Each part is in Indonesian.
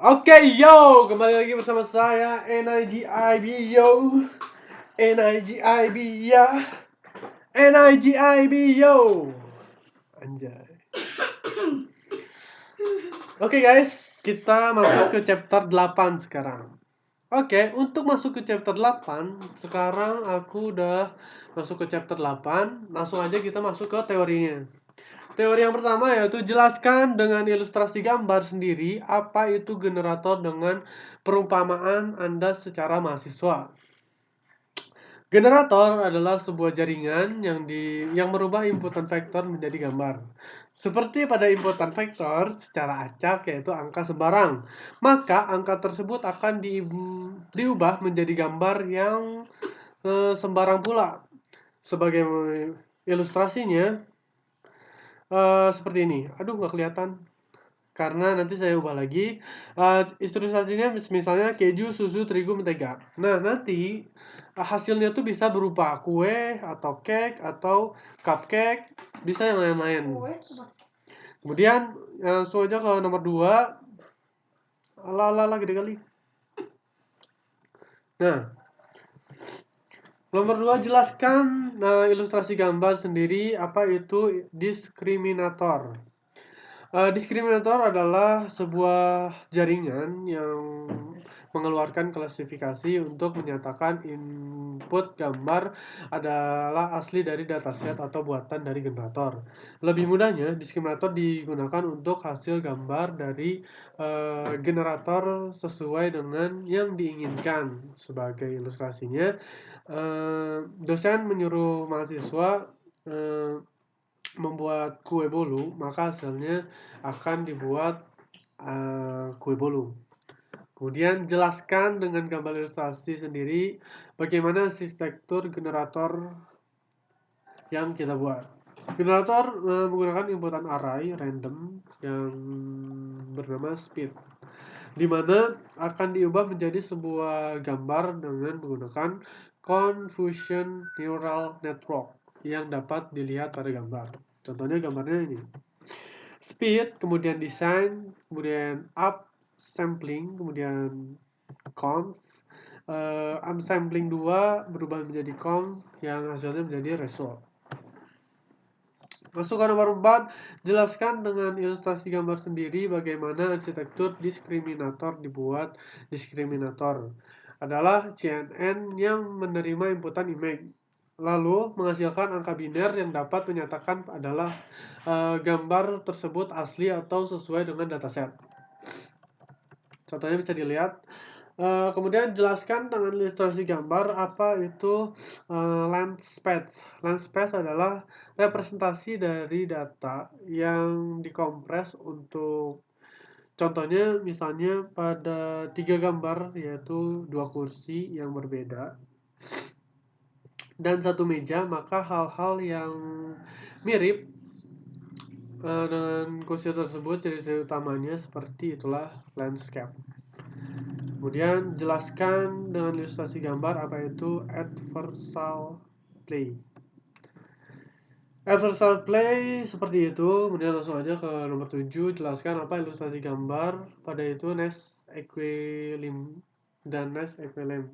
Oke, yo, kembali lagi bersama saya NIGIB, yo. NIGIB, ya. NIGIB, yo. Anjay. Oke guys, kita masuk ke chapter 8 sekarang. Oke, untuk masuk ke chapter 8, sekarang aku udah masuk ke chapter 8. Langsung aja kita masuk ke teorinya. Teori yang pertama yaitu jelaskan dengan ilustrasi gambar sendiri apa itu generator dengan perumpamaan Anda secara mahasiswa. Generator adalah sebuah jaringan yang merubah inputan vektor menjadi gambar. Seperti pada inputan vektor secara acak yaitu angka sembarang, maka angka tersebut akan diubah menjadi gambar yang sembarang pula. Sebagai ilustrasinya seperti ini. Aduh, nggak kelihatan. Karena nanti saya ubah lagi. Ilustrasinya misalnya keju, susu, terigu, mentega. Nah, nanti hasilnya tuh bisa berupa kue, atau cake, atau cupcake, bisa yang lain-lain. Kemudian, langsung aja ke nomor 2. Ala gede kali. Nah, nomor 2, jelaskan ilustrasi gambar sendiri apa itu diskriminator. Diskriminator adalah sebuah jaringan yang mengeluarkan klasifikasi untuk menyatakan input gambar adalah asli dari dataset atau buatan dari generator. Lebih mudahnya, diskriminator digunakan untuk hasil gambar dari generator sesuai dengan yang diinginkan. Sebagai ilustrasinya, dosen menyuruh mahasiswa membuat kue bolu, maka hasilnya akan dibuat kue bolu. Kemudian jelaskan dengan gambar ilustrasi sendiri bagaimana arsitektur generator yang kita buat. Generator menggunakan inputan array random yang bernama speed, di mana akan diubah menjadi sebuah gambar dengan menggunakan convolution neural network yang dapat dilihat pada gambar. Contohnya gambarnya ini. Speed, kemudian design, kemudian up sampling, kemudian conv, upsampling 2 berubah menjadi conv yang hasilnya menjadi result. Masuk ke nomor 4, jelaskan dengan ilustrasi gambar sendiri bagaimana arsitektur diskriminator dibuat. Diskriminator adalah CNN yang menerima inputan image, lalu menghasilkan angka biner yang dapat menyatakan adalah gambar tersebut asli atau sesuai dengan dataset. Contohnya bisa dilihat. Kemudian jelaskan dengan ilustrasi gambar apa itu lens space. Lens space adalah representasi dari data yang dikompres untuk, contohnya misalnya pada 3 gambar, yaitu 2 kursi yang berbeda dan 1 meja, maka hal-hal yang mirip dengan kursi tersebut ciri-ciri utamanya seperti itulah landscape. Kemudian jelaskan dengan ilustrasi gambar apa itu adversal play. Adversal play seperti itu. Kemudian langsung aja ke nomor 7, jelaskan apa ilustrasi gambar. Pada itu Nest Equilibrium dan Nest Equilibrium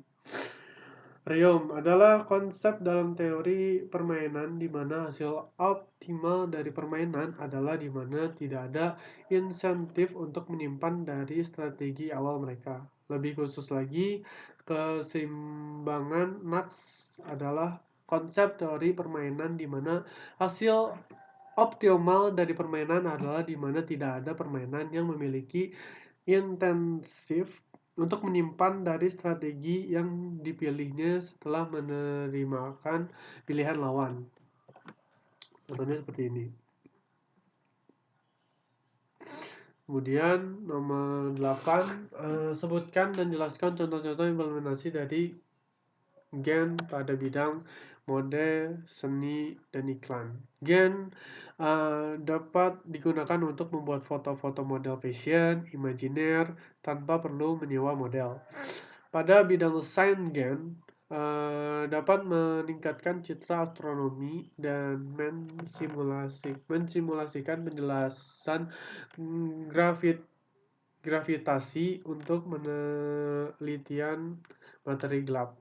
adalah konsep dalam teori permainan di mana hasil optimal dari permainan adalah di mana tidak ada insentif untuk menyimpan dari strategi awal mereka. Lebih khusus lagi, keseimbangan Knox adalah konsep teori permainan di mana hasil optimal dari permainan adalah di mana tidak ada permainan yang memiliki intensif untuk menyimpan dari strategi yang dipilihnya setelah menerimakan pilihan lawan. Contohnya seperti ini. Kemudian nomor 8, sebutkan dan jelaskan contoh-contoh implementasi dari Gen pada bidang mode, seni, dan iklan. Gen dapat digunakan untuk membuat foto-foto model fashion, imajiner, tanpa perlu menyewa model. Pada bidang sains, Gen dapat meningkatkan citra astronomi dan mensimulasikan penjelasan gravitasi untuk penelitian materi gelap.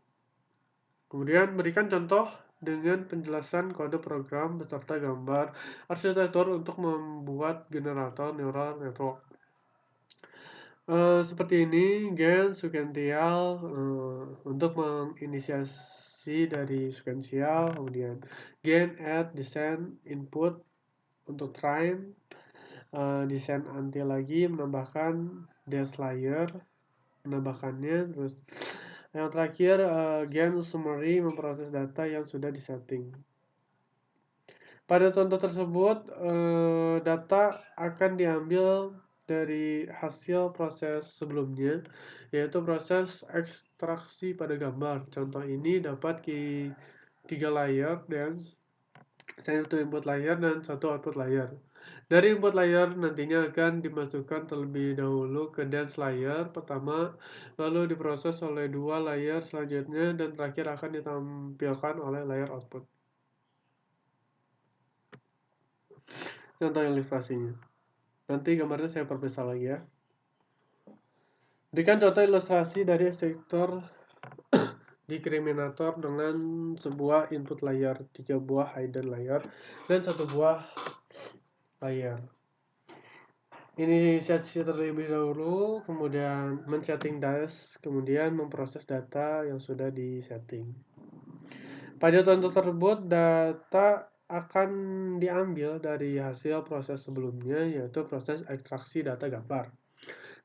Kemudian berikan contoh dengan penjelasan kode program beserta gambar arsitektur untuk membuat generator neural network. Seperti ini, Gen sequential untuk menginisiasi dari sequential, kemudian Gen add design input untuk train, desain anti lagi menambahkan dash layer, menambahkannya, terus yang terakhir Gen summary memproses data yang sudah disetting. Pada contoh tersebut, data akan diambil dari hasil proses sebelumnya, yaitu proses ekstraksi pada gambar. Contoh ini dapat di 3 layer dan satu input layer dan satu output layer. Dari input layer nantinya akan dimasukkan terlebih dahulu ke dance layer pertama, lalu diproses oleh 2 layer selanjutnya, dan terakhir akan ditampilkan oleh layer output. Contoh ilustrasinya. Nanti gambarnya saya perbesar lagi ya. Berikan contoh ilustrasi dari sektor discriminator dengan sebuah input layer, 3 buah hidden layer, dan 1 buah layer. Inisiasi terlebih dahulu, kemudian men-setting dash, kemudian memproses data yang sudah di-setting. Pada contoh tersebut, data akan diambil dari hasil proses sebelumnya, yaitu proses ekstraksi data gambar.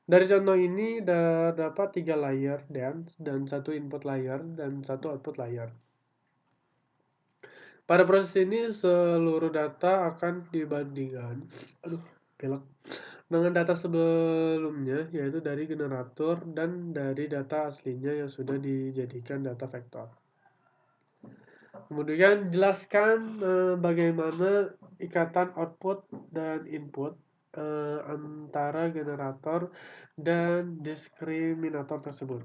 Dari contoh ini dapat 3 layer dance dan 1 input layer dan 1 output layer. Pada proses ini seluruh data akan dibandingkan dengan data sebelumnya, yaitu dari generator dan dari data aslinya yang sudah dijadikan data vektor. Kemudian jelaskan bagaimana ikatan output dan input antara generator dan diskriminator tersebut.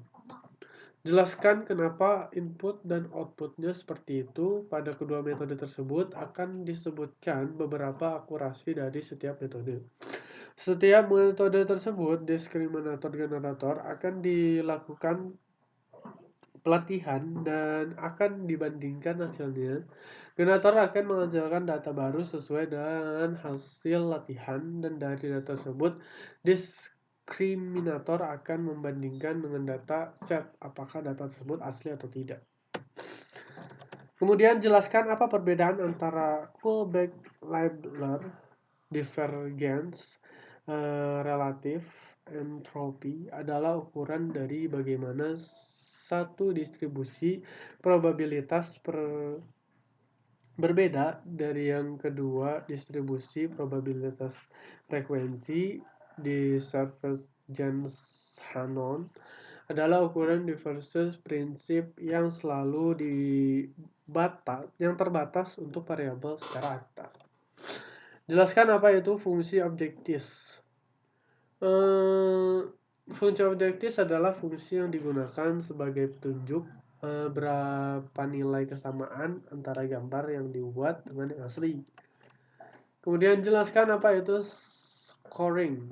Jelaskan kenapa input dan outputnya seperti itu. Pada kedua metode tersebut akan disebutkan beberapa akurasi dari setiap metode. Setiap metode tersebut, diskriminator generator akan dilakukan pelatihan dan akan dibandingkan hasilnya. Generator akan menghasilkan data baru sesuai dengan hasil latihan, dan dari data tersebut diskriminator akan membandingkan dengan data set apakah data tersebut asli atau tidak. Kemudian jelaskan apa perbedaan antara Kullback-Leibler divergence, relatif entropi adalah ukuran dari bagaimana satu distribusi probabilitas berbeda dari yang kedua distribusi probabilitas frekuensi. Di Divergence-Shannon adalah ukuran divergence prinsip yang selalu terbatas untuk variabel secara atas. Jelaskan apa itu fungsi objektif. Fungsi objektif adalah fungsi yang digunakan sebagai petunjuk berapa nilai kesamaan antara gambar yang dibuat dengan yang asli. Kemudian jelaskan apa itu scoring.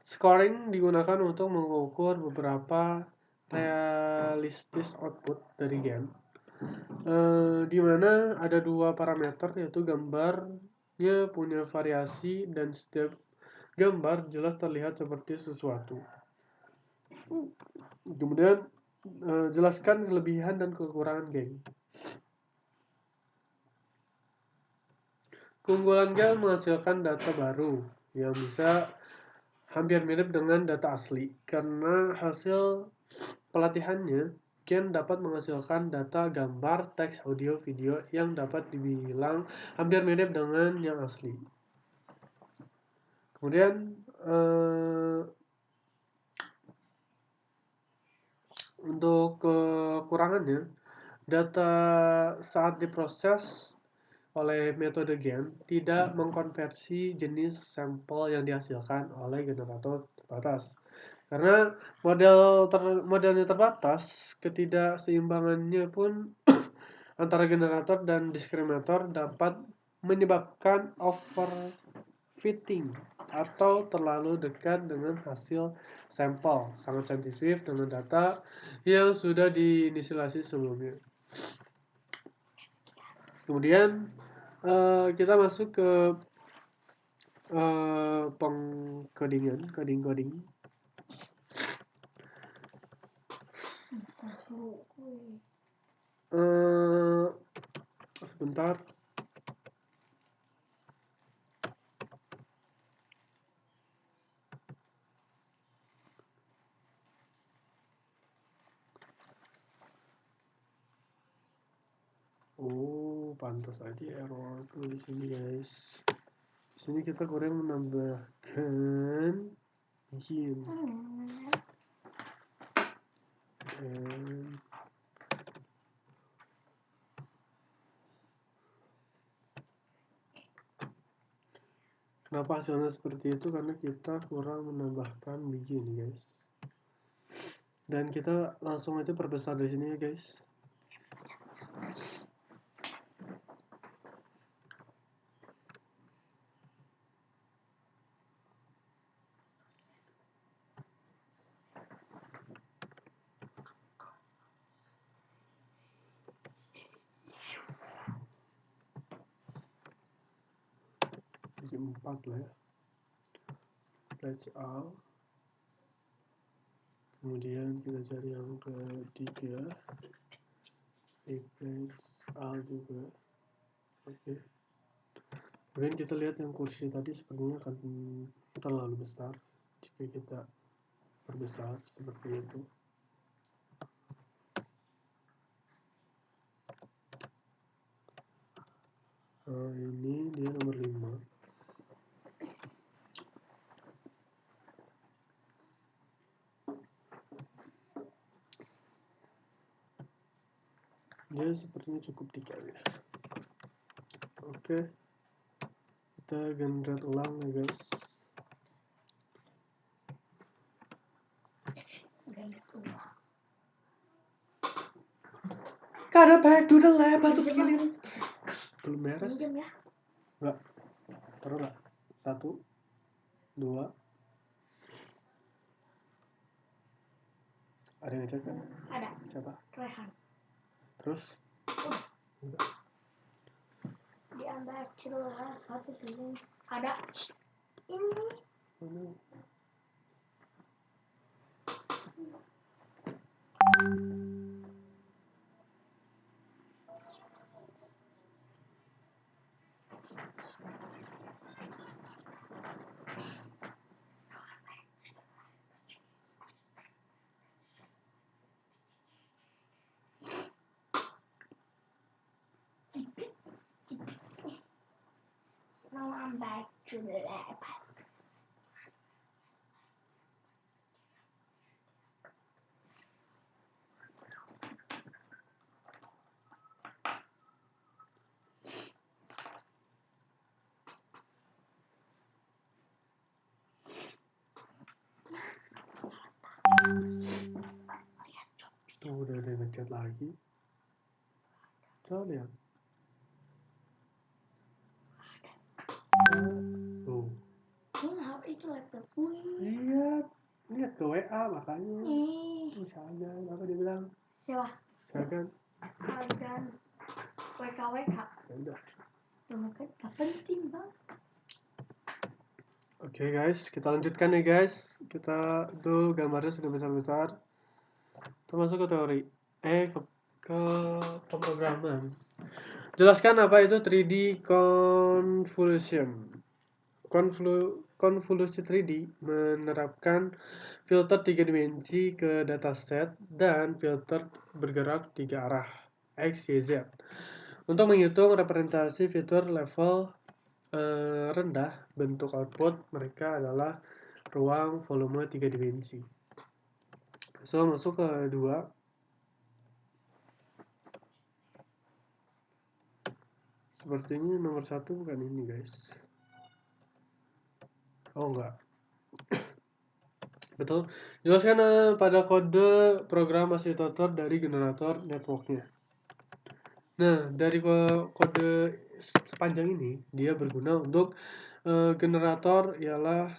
Scoring digunakan untuk mengukur beberapa realistis output dari game, di mana ada dua parameter, yaitu gambarnya punya variasi dan setiap gambar jelas terlihat seperti sesuatu. Kemudian jelaskan kelebihan dan kekurangan game. Keunggulan game menghasilkan data baru yang bisa hampir mirip dengan data asli. Karena hasil pelatihannya, game dapat menghasilkan data gambar, teks, audio, video yang dapat dibilang hampir mirip dengan yang asli. Kemudian untuk kekurangannya, data saat diproses oleh metode GAN tidak mengkonversi jenis sampel yang dihasilkan oleh generator terbatas. Karena modelnya terbatas, ketidakseimbangannya pun antara generator dan diskriminator dapat menyebabkan overfitting atau terlalu dekat dengan hasil sampel, sangat sensitif dengan data yang sudah diinisialisasi sebelumnya. Kemudian kita masuk ke coding. Sebentar. Oh, pantas aja error tuh di sini, guys. Di sini kita kurang menambahkan begin. Kenapa hasilnya seperti itu? Karena kita kurang menambahkan begin, guys. Dan kita langsung aja perbesar di sini ya, guys. Jadi 4 lah ya. Let's all. Kemudian kita cari yang ketiga, replace all juga. Oke. Kemudian kita lihat yang kursi tadi sepertinya akan terlalu besar jika kita perbesar seperti itu. Ini dia nomor 5. Dia sepertinya cukup 3 ya. Oke, kita generate ulang ya, guys. Gotta back to the lab to kill it. Belum beres ya? Enggak. Taruh lah. 1, 2. Ada yang ngecek kan? Ada. Siapa? Rehan. Terus? Enggak. Di antara celana satu pilih ada ini. Now I'm back to the lab. lagi. Coba lihat. Tuh. Itu laptop gue. Lihat ke WA makanya. Ih, Misalnya apa dia bilang? siapa? Misalkan. Agan. WK. Ya udah. Kan gak penting bang. Oke guys, kita lanjutkan ya guys. Kita itu gambarnya sudah besar-besar. Termasuk ke teori. Ke pemrograman. Jelaskan apa itu 3D convolution. Konvolusi 3D menerapkan filter 3 dimensi ke dataset dan filter bergerak 3 arah X, Y, Z. Untuk menghitung representasi fitur level rendah, bentuk output mereka adalah ruang volume 3 dimensi. So, masuk ke 2. Sepertinya nomor 1 bukan ini guys. Oh enggak. Betul. Jelaskan pada kode program asitator dari generator networknya. Nah, dari kode sepanjang ini dia berguna untuk generator ialah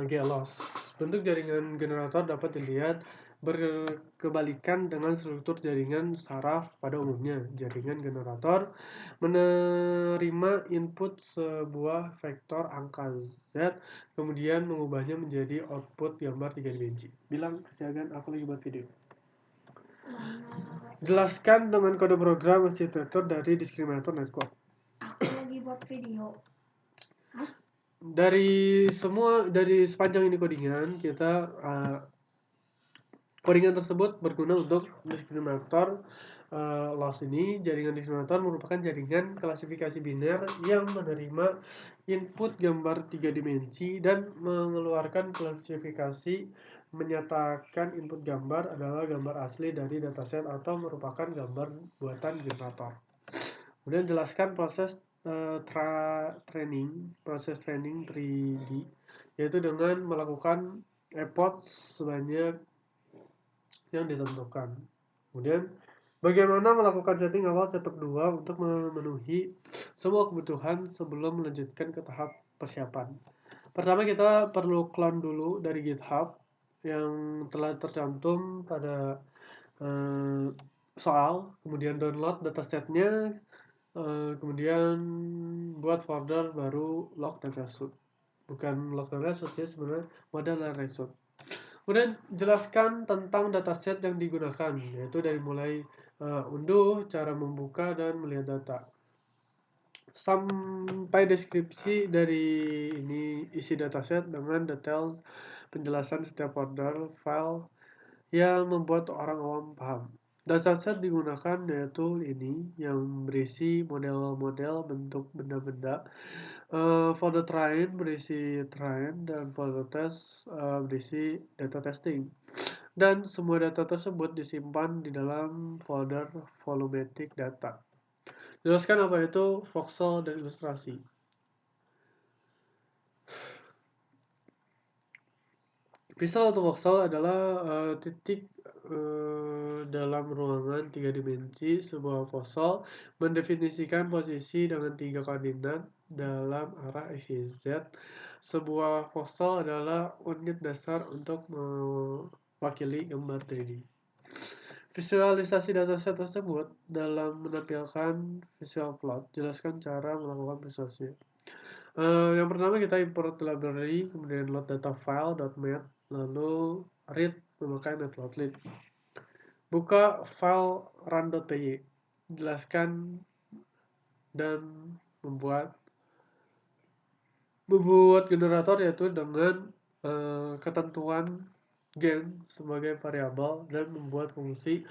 GLOS. Bentuk jaringan generator dapat dilihat berkebalikan dengan struktur jaringan saraf pada umumnya. Jaringan generator menerima input sebuah vektor angka Z, kemudian mengubahnya menjadi output gambar 3 dimensi. Bilang kesiagan aku lagi buat video. Jelaskan dengan kode program asitator dari diskriminator network. Aku lagi buat video. Dari sepanjang ini codingan kita codingan tersebut berguna untuk diskriminator loss ini. Jaringan diskriminator merupakan jaringan klasifikasi biner yang menerima input gambar 3 dimensi dan mengeluarkan klasifikasi menyatakan input gambar adalah gambar asli dari dataset atau merupakan gambar buatan generator. Kemudian jelaskan proses training 3D, yaitu dengan melakukan effort sebanyak yang ditentukan. Kemudian bagaimana melakukan setting awal setup 2 untuk memenuhi semua kebutuhan sebelum melanjutkan ke tahap persiapan. Pertama kita perlu clone dulu dari GitHub yang telah tercantum pada soal, kemudian download datasetnya, kemudian buat folder baru log dan result. Bukan log dan result ya, sebenarnya model dan result. Kemudian jelaskan tentang dataset yang digunakan, yaitu dari mulai unduh, cara membuka dan melihat data, sampai deskripsi dari ini isi dataset dengan detail penjelasan setiap folder file yang membuat orang awam paham. Dataset digunakan yaitu ini yang berisi model-model bentuk benda-benda, folder train berisi train, dan folder test berisi data testing. Dan semua data tersebut disimpan di dalam folder volumetric data. Jelaskan apa itu voxel dan ilustrasi. Pixel atau voxel adalah titik dalam ruangan 3 dimensi. Sebuah voxel mendefinisikan posisi dengan 3 koordinat dalam arah X, Y, Z. Sebuah voxel adalah unit dasar untuk mewakili gambar 3D. Visualisasi dataset tersebut dalam menampilkan visual plot. Jelaskan cara melakukan visualisasi. Yang pertama kita import library, kemudian load data file .mat, lalu read memakai matplotlib. Buka file run.py, jelaskan dan membuat generator yaitu dengan ketentuan gen sebagai variabel dan membuat fungsi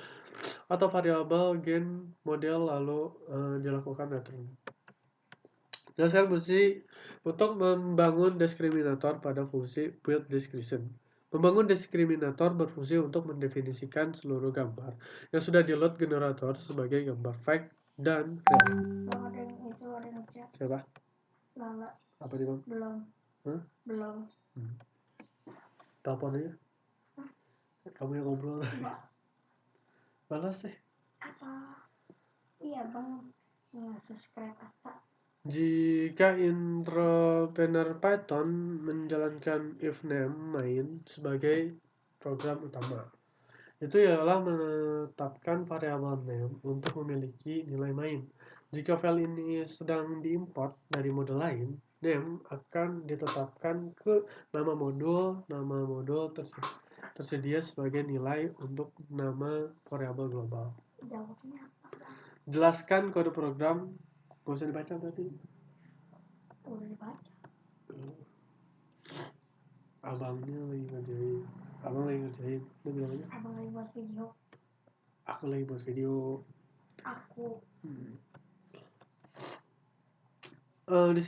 atau variabel gen model lalu dilakukan return. Jelaskan fungsi untuk membangun diskriminator pada fungsi build description. Membangun diskriminator berfungsi untuk mendefinisikan seluruh gambar yang sudah di-load generator sebagai gambar fact dan real. Bang, ada yang chat. Siapa? Lala. Apa dia bang? Belum. Hah? Belum. Telepon aja. Kamu yang ngobrol. Enggak. Balas sih. Apa? Iya bang, subscribe apa? Jika entrepreneur Python menjalankan if name main sebagai program utama, itu ialah menetapkan variabel name untuk memiliki nilai main. Jika file ini sedang diimport dari modul lain, name akan ditetapkan ke nama modul. Nama modul tersedia sebagai nilai untuk nama variabel global. Jawabnya apa? Jelaskan kode program. Gak usah dibaca berarti. Udah dibaca. Abangnya lagi ngerjain. Abang lagi ngerjain. Lu bilang aja. Abang lagi buat video. Aku lagi buat video. Aku. Di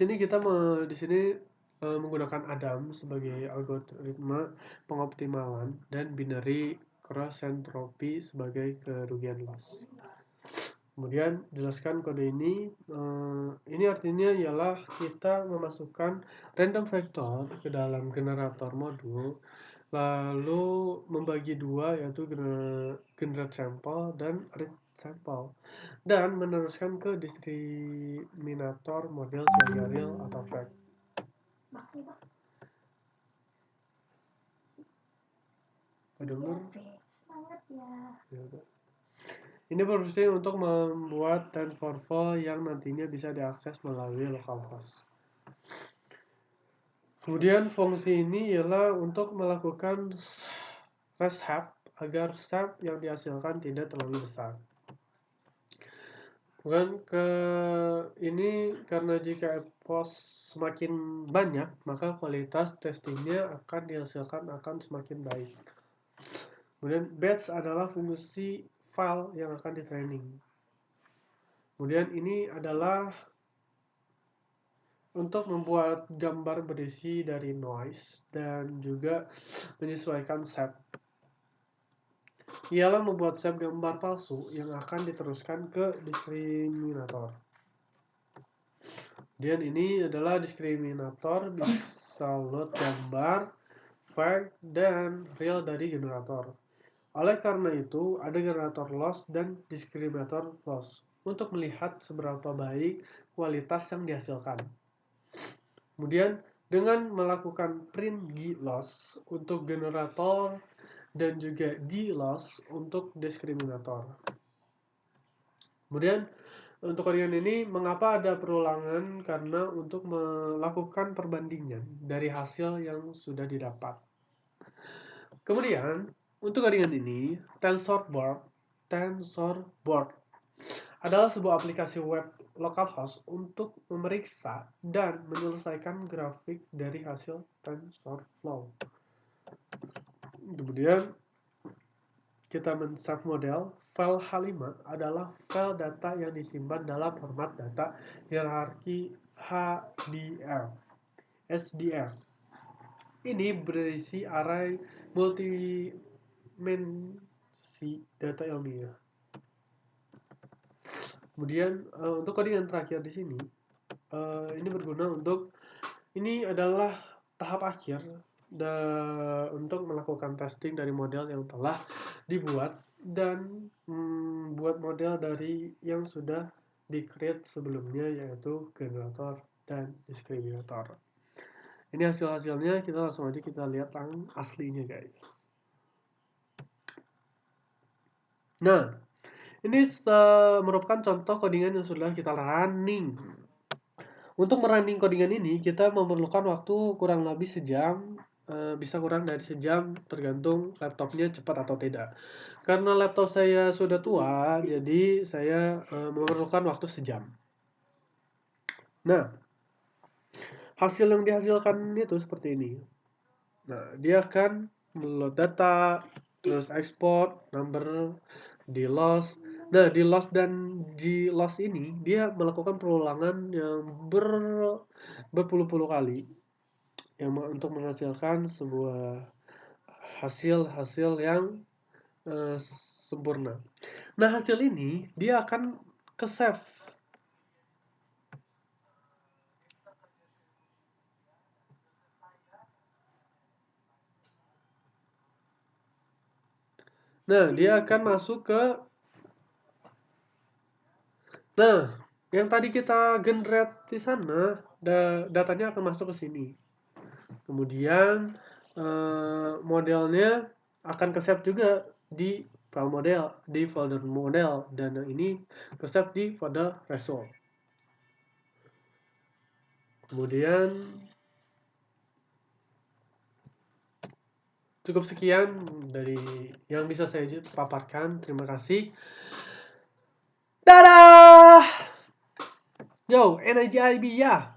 sini menggunakan Adam sebagai algoritma pengoptimalan dan binary cross entropy sebagai kerugian loss. Kemudian jelaskan kode ini. Ini artinya ialah kita memasukkan random vector ke dalam generator modul, lalu membagi dua, yaitu generate sample dan read sample, dan meneruskan ke diskriminator model sebagai real atau fact. Dengar? Semangat ya. Ini berfungsi untuk membuat TensorFlow yang nantinya bisa diakses melalui localhost. Kemudian fungsi ini ialah untuk melakukan reshap agar sap yang dihasilkan tidak terlalu besar. Kemudian ini karena jika epos semakin banyak, maka kualitas testingnya akan dihasilkan akan semakin baik. Kemudian batch adalah fungsi file yang akan di training. Kemudian ini adalah untuk membuat gambar berisi dari noise dan juga menyesuaikan shape. Ialah membuat shape gambar palsu yang akan diteruskan ke diskriminator. Kemudian ini adalah diskriminator bisa load gambar, fact, dan real dari generator. Oleh karena itu, ada generator loss dan diskriminator loss untuk melihat seberapa baik kualitas yang dihasilkan. Kemudian dengan melakukan print g-loss untuk generator dan juga d-loss untuk diskriminator. Kemudian untuk kodingan ini mengapa ada perulangan? Karena untuk melakukan perbandingan dari hasil yang sudah didapat. Kemudian untuk kodingan ini TensorBoard adalah sebuah aplikasi web localhost untuk memeriksa dan menyelesaikan grafik dari hasil TensorFlow. Kemudian kita men-save model. File H5 adalah file data yang disimpan dalam format data hierarki SDR. Ini berisi array multidimensi data ilmiah. Kemudian untuk kode yang terakhir di sini, ini berguna untuk ini adalah tahap akhir untuk melakukan testing dari model yang telah dibuat dan buat model dari yang sudah di-create sebelumnya, yaitu generator dan diskriminator. Ini hasil-hasilnya, kita langsung aja kita lihat yang aslinya guys. Nah, ini merupakan contoh codingan yang sudah kita running. Untuk merunning codingan ini kita memerlukan waktu kurang lebih sejam, bisa kurang dari sejam tergantung laptopnya cepat atau tidak. Karena laptop saya sudah tua, jadi saya memerlukan waktu sejam. Nah, hasil yang dihasilkan itu seperti ini. Nah, dia akan meload data, terus export, number, d-loss. Nah, d-loss dan g-loss ini dia melakukan perulangan yang berpuluh-puluh kali yang untuk menghasilkan sebuah hasil yang sempurna. Nah, hasil ini dia akan ke save. Nah, dia akan masuk ke Nah, yang tadi kita generate di sana, datanya akan masuk ke sini. Kemudian modelnya akan ke-save juga di file model, di folder model, dan ini ke-save di folder result. Kemudian cukup sekian dari yang bisa saya paparkan. Terima kasih. Dadah! Yo, NIGIB ya.